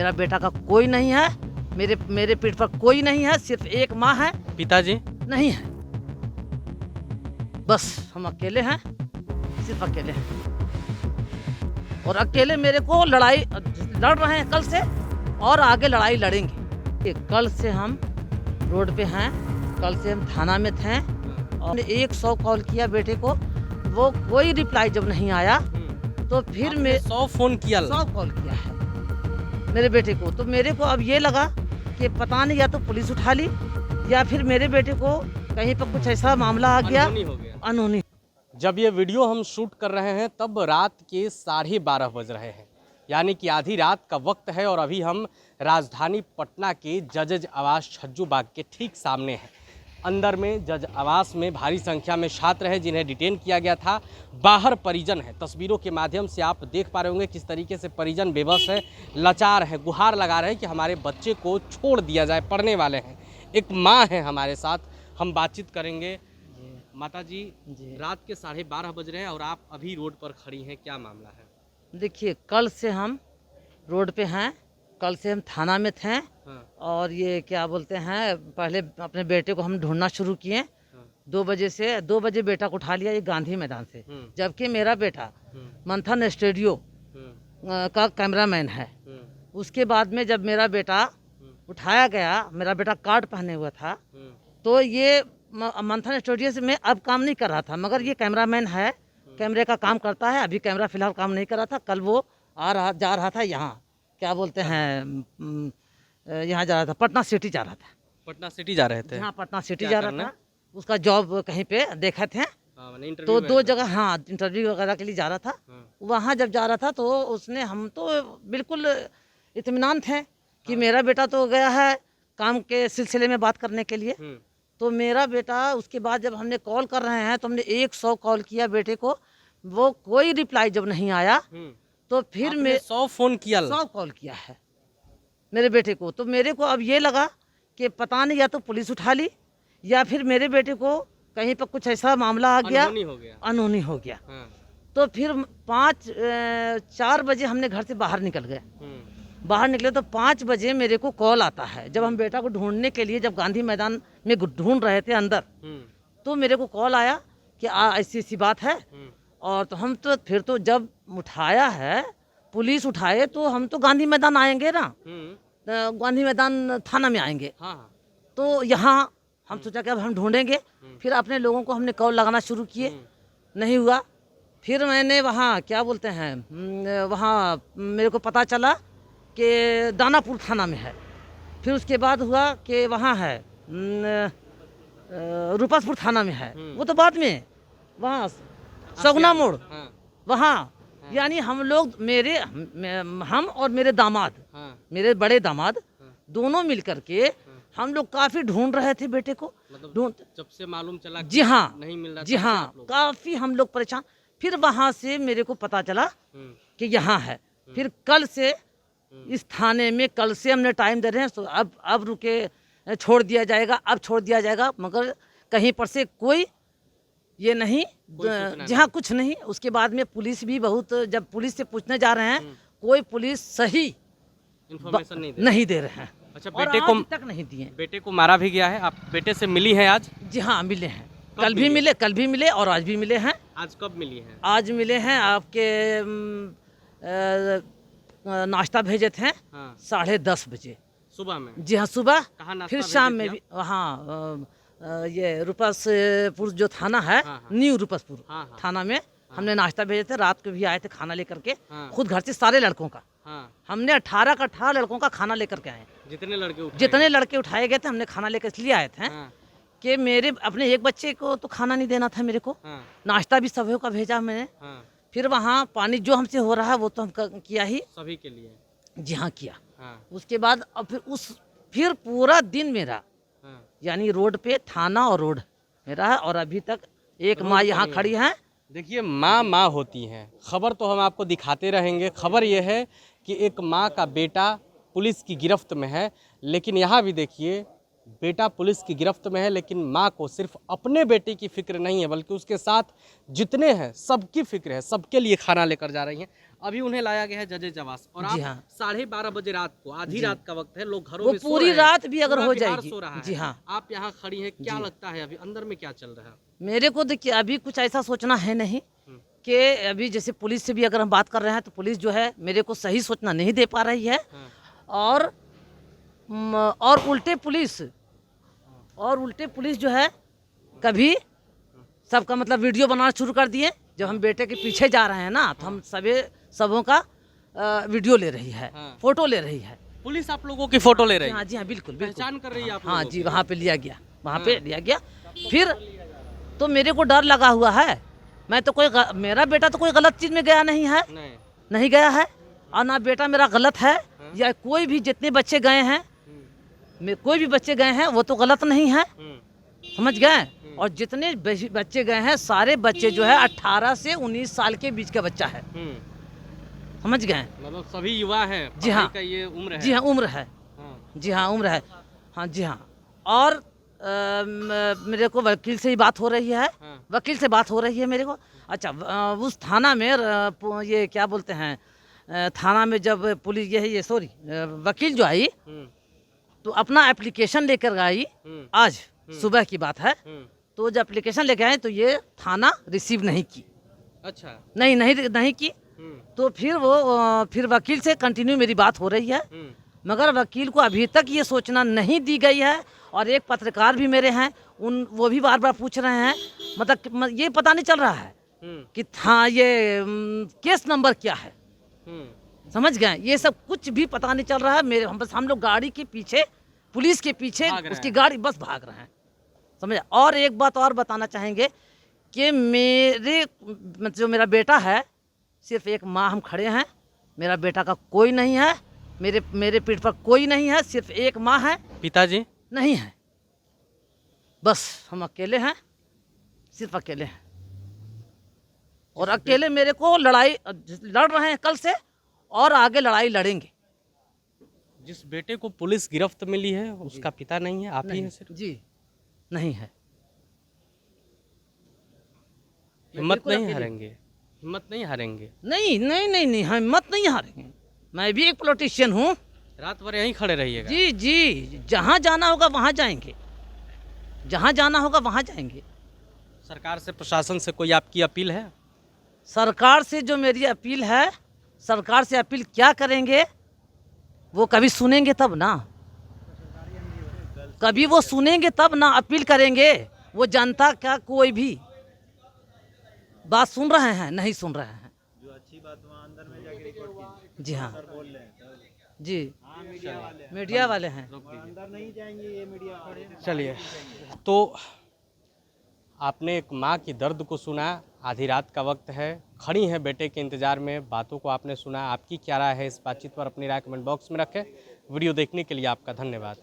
मेरा बेटा का कोई नहीं है, मेरे पीठ पर कोई नहीं है, सिर्फ एक माँ है। पिताजी? नहीं है, बस हम अकेले हैं, सिर्फ अकेले हैं। और अकेले मेरे को लड़ाई लड़ रहे हैं कल से, और आगे लड़ाई लड़ेंगे। कल से हम रोड पे हैं, कल से हम थाना में थे और 100 कॉल किया बेटे को, वो कोई रिप्लाई जब नहीं आया तो फिर मैं 100 फोन किया? 100 कॉल किया है मेरे बेटे को। तो मेरे को अब ये लगा कि पता नहीं या तो पुलिस उठा ली या फिर मेरे बेटे को कहीं पर कुछ ऐसा मामला आ गया, अनहोनी। जब ये वीडियो हम शूट कर रहे हैं तब रात के 12:30 बज रहे हैं, यानी कि आधी रात का वक्त है और अभी हम राजधानी पटना के जज आवास छज्जू बाग के ठीक सामने हैं। अंदर में जज आवास में भारी संख्या में छात्र हैं जिन्हें डिटेन किया गया था, बाहर परिजन है। तस्वीरों के माध्यम से आप देख पा रहे होंगे किस तरीके से परिजन बेबस है, लाचार है, गुहार लगा रहे हैं कि हमारे बच्चे को छोड़ दिया जाए, पढ़ने वाले हैं। एक माँ है हमारे साथ, हम बातचीत करेंगे। माता जी, रात के 12:30 बज रहे हैं और आप अभी रोड पर खड़ी हैं, क्या मामला है? देखिए, कल से हम रोड पे हैं, कल से हम थाना में थे। और ये क्या बोलते हैं, पहले अपने बेटे को हम ढूंढना शुरू किए। 2 बजे बेटा को उठा लिया ये गांधी मैदान से, जबकि मेरा बेटा मंथन स्टूडियो का कैमरामैन है। उसके बाद में जब मेरा बेटा उठाया गया, मेरा बेटा कार्ड पहने हुआ था, तो ये मंथन स्टूडियो से मैं अब काम नहीं कर रहा था, मगर ये कैमरामैन है, कैमरे का काम करता है। अभी कैमरा फिलहाल काम नहीं कर रहा था। कल वो जा रहा था यहाँ, क्या बोलते हैं, यहाँ जा रहा था, पटना सिटी जा रहा था। पटना सिटी जा रहे थे? हाँ, पटना सिटी जा रहा था। उसका जॉब कहीं पे देखे थे, तो 2 जगह, हाँ, इंटरव्यू वगैरह के लिए जा रहा था। वहाँ जब जा रहा था तो उसने, हम तो बिल्कुल इत्मीनान थे कि मेरा बेटा तो गया है काम के सिलसिले में बात करने के लिए। तो मेरा बेटा, उसके बाद जब हमने कॉल कर रहे हैं तो हमने 100 कॉल किया बेटे को, वो कोई रिप्लाई जब नहीं आया तो फिर मैं 100 फोन किया? 100 कॉल किया है मेरे बेटे को। तो मेरे को अब ये लगा कि पता नहीं या तो पुलिस उठा ली या फिर मेरे बेटे को कहीं पर कुछ ऐसा मामला आ गया, अनहोनी हो गया। तो फिर 4 बजे हमने घर से बाहर निकल गए। बाहर निकले तो 5 बजे मेरे को कॉल आता है, जब हम बेटा को ढूंढने के लिए, जब गांधी मैदान में ढूंढ रहे थे अंदर, तो मेरे को कॉल आया कि ऐसी ऐसी बात है। और तो हम तो फिर तो जब उठाया है, पुलिस उठाए, तो हम तो गांधी मैदान आएंगे ना, गांधी मैदान थाना में आएंगे। तो यहाँ हम सोचा कि अब हम ढूंढेंगे। फिर अपने लोगों को हमने कॉल लगाना शुरू किए, नहीं हुआ। फिर मैंने वहाँ, क्या बोलते हैं, वहाँ मेरे को पता चला कि दानापुर थाना में है। फिर उसके बाद हुआ कि वहाँ है रूपसपुर थाना में है, वो तो बाद में, वहाँ सगुना मोड़, वहाँ। यानी हम लोग, हम और मेरे दामाद, मेरे बड़े दामाद, दोनों मिलकर के हम लोग काफी ढूंढ रहे थे बेटे को। जब से मालूम चला, जी हाँ, नहीं मिल रहा, जी हाँ, काफी हम लोग परेशान। फिर वहाँ से मेरे को पता चला कि यहाँ है। फिर कल से इस थाने में, कल से हमने टाइम दे रहे हैं, तो अब रुके, छोड़ दिया जाएगा, अब छोड़ दिया जाएगा, मगर कहीं पर से कोई ये नहीं, जहाँ कुछ नहीं। उसके बाद में पुलिस भी बहुत, जब पुलिस से पूछने जा रहे हैं, कोई पुलिस सही इंफॉर्मेशन नहीं दे रहे हैं। अच्छा, बेटे को तक नहीं दिए। बेटे को मारा भी गया है। आप बेटे से मिली हैं आज? जी हाँ, मिले हैं, कल भी मिले और आज भी मिले हैं। आज कब मिली हैं? आज मिले हैं, आपके नाश्ता भेजे थे 10:30 बजे सुबह में। जी हाँ, सुबह। फिर शाम में भी वहाँ ये रूपसपुर जो थाना है, न्यू रूपसपुर थाना में हमने नाश्ता भेजे थे। रात को भी आए थे खाना लेकर के, खुद घर से सारे लड़कों का। हमने 18 का 18 लड़कों का खाना लेकर के आए। जितने लड़के उठाए गए थे, हमने खाना लेकर इसलिए आए थे कि मेरे अपने एक बच्चे को तो खाना नहीं देना था मेरे को। नाश्ता भी सभी का भेजा मैंने। फिर वहाँ पानी जो हमसे हो रहा है वो तो हम किया ही, सभी के लिए। जी हाँ, किया। उसके बाद अब फिर पूरा दिन मेरा, यानी रोड पे थाना और रोड मेरा है। और अभी तक एक माँ यहाँ खड़ी है। देखिए, माँ होती हैं, खबर तो हम आपको दिखाते रहेंगे। खबर ये है कि एक माँ का बेटा पुलिस की गिरफ्त में है, लेकिन यहाँ भी देखिए, बेटा पुलिस की गिरफ्त में है, लेकिन माँ को सिर्फ अपने बेटे की फिक्र नहीं है, बल्कि उसके साथ जितने हैं सबकी फिक्र है, सबके लिए खाना लेकर जा रही हैं। अभी उन्हें लाया गया है जजेज आवास और जी आप हाँ। 12:30 बजे रात को, आधी रात का वक्त है, लोग घरों वो में सो पूरी रहे हैं, रात भी अगर पूरा हो बिहार जाएगी। सो रहा है। जी हाँ। आप यहाँ खड़ी हैं, क्या लगता है अभी अंदर में क्या चल रहा है? मेरे को देखिए अभी कुछ ऐसा सोचना है नहीं कि अभी जैसे पुलिस से भी अगर हम बात कर रहे हैं तो पुलिस जो है मेरे को सही सोचना नहीं दे पा रही है। हाँ। और उल्टे पुलिस जो है कभी सबका मतलब वीडियो बनाना शुरू कर दिए। जब हम बेटे के पीछे जा रहे हैं ना तो हम सबों का वीडियो ले रही है, हाँ। फोटो ले रही है। पुलिस आप लोगों की फोटो ले रही है? जी हाँ बिल्कुल पहचान कर रही है आप हाँ लोगों जी, की? वहाँ पे लिया गया, वहाँ पे लिया गया। फिर तो मेरे को डर लगा हुआ है। मैं तो मेरा बेटा तो कोई गलत चीज़ में गया नहीं है, नहीं गया है। और ना बेटा मेरा गलत है या कोई भी जितने बच्चे गए हैं, कोई भी बच्चे गए हैं वो तो गलत नहीं है, समझ गए। और जितने बच्चे गए हैं सारे बच्चे जो है 18 से 19 साल के बीच का बच्चा है, समझ गए। मतलब सभी युवा हैं, जी हाँ, का ये उम्र है। जी हाँ उम्र है, हाँ। जी हाँ उम्र है, हाँ जी हाँ। और मेरे को वकील से ही बात हो रही है, हाँ। वकील से बात हो रही है मेरे को। अच्छा, उस थाना में ये क्या बोलते हैं, थाना में जब पुलिस ये सॉरी वकील जो आई तो अपना एप्लीकेशन लेकर आई, आज सुबह की बात है। तो जब एप्लीकेशन लेके आए तो ये थाना रिसीव नहीं की। अच्छा। नहीं की। तो फिर वकील से कंटिन्यू मेरी बात हो रही है, मगर वकील को अभी तक ये सोचना नहीं दी गई है। और एक पत्रकार भी मेरे हैं, वो भी बार बार पूछ रहे हैं, मतलब ये पता नहीं चल रहा है कि हाँ ये केस नंबर क्या है, समझ गए। ये सब कुछ भी पता नहीं चल रहा है। हम लोग गाड़ी के पीछे, पुलिस के पीछे उसकी गाड़ी बस भाग रहे हैं, समझ। और एक बात और बताना चाहेंगे कि जो मेरा बेटा है, सिर्फ एक माँ हम खड़े हैं, मेरा बेटा का कोई नहीं है, मेरे पीठ पर कोई नहीं है, सिर्फ एक माँ है। पिताजी नहीं है, बस हम अकेले हैं, सिर्फ अकेले हैं। और अकेले मेरे को लड़ाई लड़ रहे हैं कल से, और आगे लड़ाई लड़ेंगे। जिस बेटे को पुलिस गिरफ्त मिली है उसका पिता नहीं है, आप ही हैं सिर्फ? जी नहीं है। हिम्मत नहीं हारेंगे? हिम्मत नहीं हारेंगे? नहीं, हिम्मत नहीं हारेंगे। मैं भी एक पॉलिटिशियन हूँ। रात भर यहीं खड़े रहिएगा? जी, जहाँ जाना होगा वहाँ जाएंगे, जहाँ जाना होगा वहाँ जाएंगे। सरकार से, प्रशासन से कोई आपकी अपील है? सरकार से जो मेरी अपील है, सरकार से अपील क्या करेंगे, वो कभी सुनेंगे तब ना, कभी वो सुनेंगे तब ना अपील करेंगे। वो जनता का कोई भी बात सुन रहे हैं? नहीं सुन रहे हैं। जो अच्छी बात वहाँ अंदर में जाके रिकॉर्ड कीजिए। जी हाँ, सर बोल रहे हैं जी मीडिया वाले हैं। अंदर नहीं जाएंगे ये मीडिया वाले। चलिए, तो आपने एक माँ की दर्द को सुना, आधी रात का वक्त है, खड़ी हैं बेटे के इंतज़ार में, बातों को आपने सुना। आपकी क्या राय है इस बातचीत पर? अपनी राय कमेंट बॉक्स में रखें। वीडियो देखने के लिए आपका धन्यवाद।